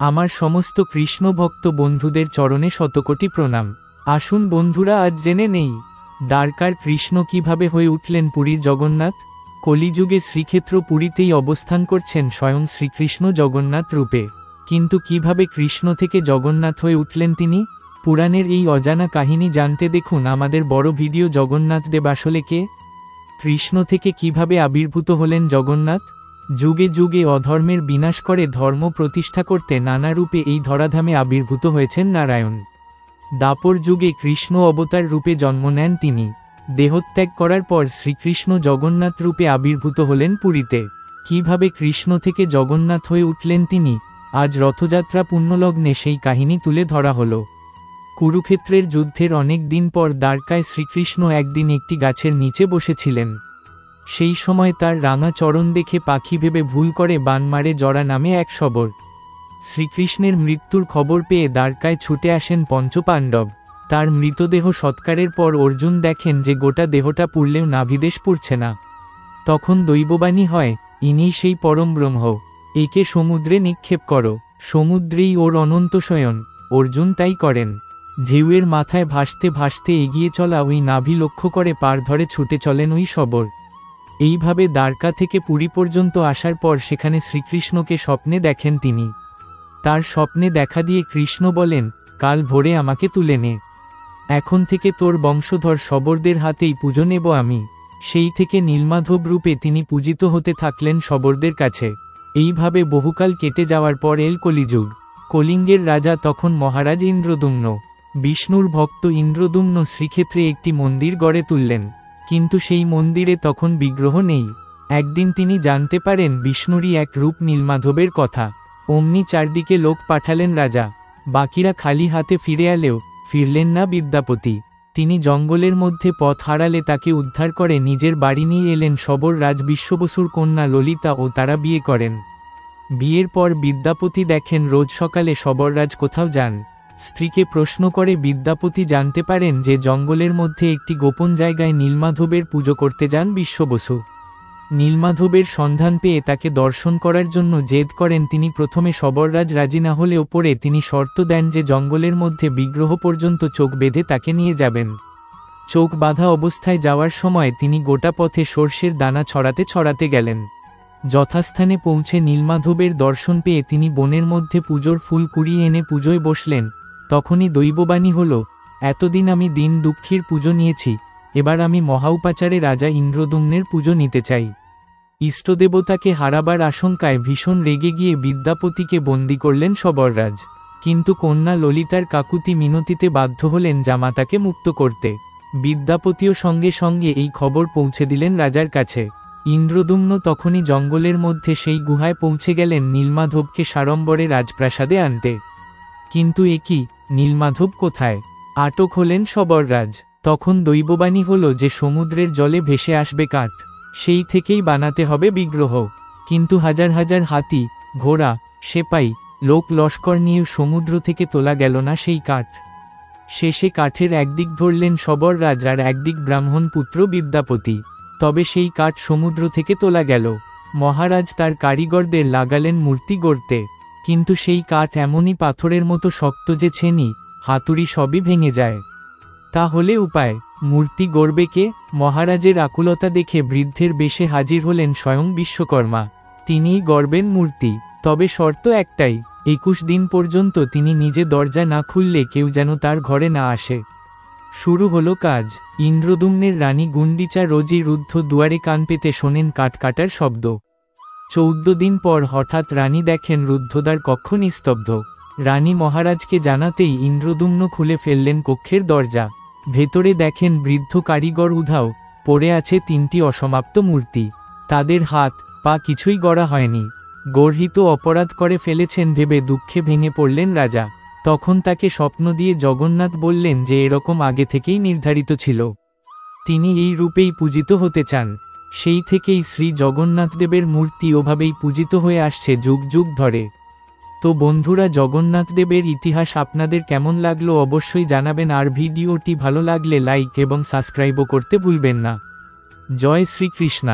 আমার সমস্ত কৃষ্ণ ভক্ত বন্ধুদের চরণে শতকোটি প্রণাম। আসুন বন্ধুরা, আজ জেনে নেই দ্বারকার কৃষ্ণ কিভাবে হয়ে উঠলেন পুরীর জগন্নাথ। কলিযুগে শ্রীক্ষেত্র পুরীতেই অবস্থান করছেন স্বয়ং শ্রীকৃষ্ণ জগন্নাথ রূপে, কিন্তু কিভাবে কৃষ্ণ থেকে জগন্নাথ হয়ে উঠলেন তিনি? পুরাণের এই অজানা কাহিনী জানতে দেখুন আমাদের বড় ভিডিও জগন্নাথ দেব আসলে কে, কৃষ্ণ থেকে কিভাবে আবির্ভূত হলেন জগন্নাথ। যুগে যুগে অধর্মের বিনাশ করে ধর্ম প্রতিষ্ঠা করতে নানা রূপে এই ধরাধামে আবির্ভূত হয়েছেন নারায়ণ। দাপর যুগে কৃষ্ণ অবতার রূপে জন্ম নেন তিনি। দেহত্যাগ করার পর শ্রীকৃষ্ণ জগন্নাথ রূপে আবির্ভূত হলেন পুরীতে। কিভাবে কৃষ্ণ থেকে জগন্নাথ হয়ে উঠলেন তিনি, আজ রথযাত্রা পুণ্যলগ্নে সেই কাহিনী তুলে ধরা হলো। কুরুক্ষেত্রের যুদ্ধের অনেক দিন পর দ্বারকায় শ্রীকৃষ্ণ একদিন একটি গাছের নিচে বসেছিলেন। সেই সময় তার রাঙা চরণ দেখে পাখি ভেবে ভুল করে বান মারে জরা নামে এক শবর। শ্রীকৃষ্ণের মৃত্যুর খবর পেয়ে দ্বারকায় ছুটে আসেন পঞ্চপাণ্ডব। তার মৃতদেহ সৎকারের পর অর্জুন দেখেন যে গোটা দেহটা পুড়লেও নাভিদেশ পুড়ছে না। তখন দৈববাণী হয়, ইনিই সেই পরম ব্রহ্ম, একে সমুদ্রে নিক্ষেপ করো, সমুদ্রেই ওর অনন্ত শয়ন। অর্জুন তাই করেন। ঢেউয়ের মাথায় ভাসতে ভাসতে এগিয়ে চলা ওই নাভি লক্ষ্য করে পার ধরে ছুটে চলেন ওই শবর। এইভাবে দ্বারকা থেকে পুরী পর্যন্ত আসার পর সেখানে শ্রীকৃষ্ণকে স্বপ্নে দেখেন তিনি। তার স্বপ্নে দেখা দিয়ে কৃষ্ণ বলেন, কাল ভোরে আমাকে তুলে নে, এখন থেকে তোর বংশধর শবরদের হাতেই পুজো নেব আমি। সেই থেকে নীলমাধব রূপে তিনি পূজিত হতে থাকলেন শবরদের কাছে। এইভাবে বহুকাল কেটে যাওয়ার পর এল কলিযুগ। কলিঙ্গের রাজা তখন মহারাজ ইন্দ্রদ্যুম্ন। বিষ্ণুর ভক্ত ইন্দ্রদ্যুম্ন শ্রীক্ষেত্রে একটি মন্দির গড়ে তুললেন, কিন্তু সেই মন্দিরে তখন বিগ্রহ নেই। একদিন তিনি জানতে পারেন বিষ্ণুরই এক রূপ নীলমাধবের কথা। অমনি চারদিকে লোক পাঠালেন রাজা। বাকিরা খালি হাতে ফিরে এলেও ফিরলেন না বিদ্যাপতি। তিনি জঙ্গলের মধ্যে পথ হারালে তাকে উদ্ধার করে নিজের বাড়ি নিয়ে এলেন শবর রাজ বিশ্ববসুর কন্যা ললিতা, ও তারা বিয়ে করেন। বিয়ের পর বিদ্যাপতি দেখেন রোজ সকালে শবররাজ কোথাও যান। স্ত্রীকে প্রশ্ন করে বিদ্যাপতি জানতে পারেন যে জঙ্গলের মধ্যে একটি গোপন জায়গায় নীলমাধবের পুজো করতে যান বিশ্ববসু। নীলমাধবের সন্ধান পেয়ে তাকে দর্শন করার জন্য জেদ করেন তিনি। প্রথমে শবররাজ রাজি না হলেও পরে তিনি শর্ত দেন যে জঙ্গলের মধ্যে বিগ্রহ পর্যন্ত চোখ বেঁধে তাকে নিয়ে যাবেন। চোখ বাঁধা অবস্থায় যাওয়ার সময় তিনি গোটা পথে সর্ষের দানা ছড়াতে ছড়াতে গেলেন। যথাস্থানে পৌঁছে নীলমাধবের দর্শন পেয়ে তিনি বনের মধ্যে পুজোর ফুল কুড়িয়ে এনে পুজোয় বসলেন। তখনই দৈববাণী হল, এতদিন আমি দিন দুঃখীর পুজো নিয়েছি, এবার আমি মহাউপাচারে রাজা ইন্দ্রদ্যুম্নের পুজো নিতে চাই। ইষ্টদেবতাকে হারাবার আশঙ্কায় ভীষণ রেগে গিয়ে বিদ্যাপতিকে বন্দী করলেন শবররাজ। কিন্তু কন্যা ললিতার কাকুতি মিনতিতে বাধ্য হলেন জামাতাকে মুক্ত করতে। বিদ্যাপতিও সঙ্গে সঙ্গে এই খবর পৌঁছে দিলেন রাজার কাছে। ইন্দ্রদ্যুম্ন তখনই জঙ্গলের মধ্যে সেই গুহায় পৌঁছে গেলেন নীলমাধবকে সাড়ম্বরে রাজপ্রাসাদে আনতে। কিন্তু একি, নীলমাধব কোথায়? আটক হলেন শবররাজ। তখন দৈববাণী হল যে সমুদ্রের জলে ভেসে আসবে কাঠ, সেই থেকেই বানাতে হবে বিগ্রহ। কিন্তু হাজার হাজার হাতি, ঘোড়া, সেপাই, লোক লস্কর নিয়ে সমুদ্র থেকে তোলা গেল না সেই কাঠ। শেষে কাঠের একদিক ধরলেন শবররাজ আর একদিক ব্রাহ্মণ পুত্র বিদ্যাপতি। তবে সেই কাঠ সমুদ্র থেকে তোলা গেল। মহারাজ তার কারিগরদের লাগালেন মূর্তি গড়তে, কিন্তু সেই কাঠ এমনই পাথরের মতো শক্ত যে ছেনি, হাতুড়ি সবই ভেঙে যায়। তাহলে উপায়, মূর্তি গড়বে কে? মহারাজের আকুলতা দেখে বৃদ্ধের বেশে হাজির হলেন স্বয়ং বিশ্বকর্মা। তিনিই গড়বেন মূর্তি, তবে শর্ত একটাই, 21 দিন পর্যন্ত তিনি নিজে দরজা না খুললে কেউ যেন তার ঘরে না আসে। শুরু হলো কাজ। ইন্দ্রদ্যুম্নের রানী গুন্ডিচা রোজই রুদ্ধ দুয়ারে কান পেতে শোনেন কাঠ কাটার শব্দ। 14 দিন পর হঠাৎ রানী দেখেন রুদ্ধদ্বার কক্ষ নিস্তব্ধ। রানী মহারাজকে জানাতেই ইন্দ্রদ্যুম্ন খুলে ফেললেন কক্ষের দরজা। ভেতরে দেখেন বৃদ্ধ কারিগর উধাও পড়ে আছে 3টি অসমাপ্ত মূর্তি। তাদের হাত পা কিছুই গড়া হয়নি। গর্হিত অপরাধ করে ফেলেছেন ভেবে দুঃখে ভেঙে পড়লেন রাজা। তখন তাকে স্বপ্ন দিয়ে জগন্নাথ বললেন যে এরকম আগে থেকেই নির্ধারিত ছিল, তিনি এই রূপেই পূজিত হতে চান। সেই থেকেই শ্রী জগন্নাথদেবের মূর্তি ওভাবেই পূজিত হয়ে আসছে যুগ যুগ ধরে। তো বন্ধুরা, জগন্নাথদেবের ইতিহাস আপনাদের কেমন লাগলো অবশ্যই জানাবেন, আর ভিডিওটি ভালো লাগলে লাইক এবং সাবস্ক্রাইবও করতে ভুলবেন না। জয় শ্রীকৃষ্ণ।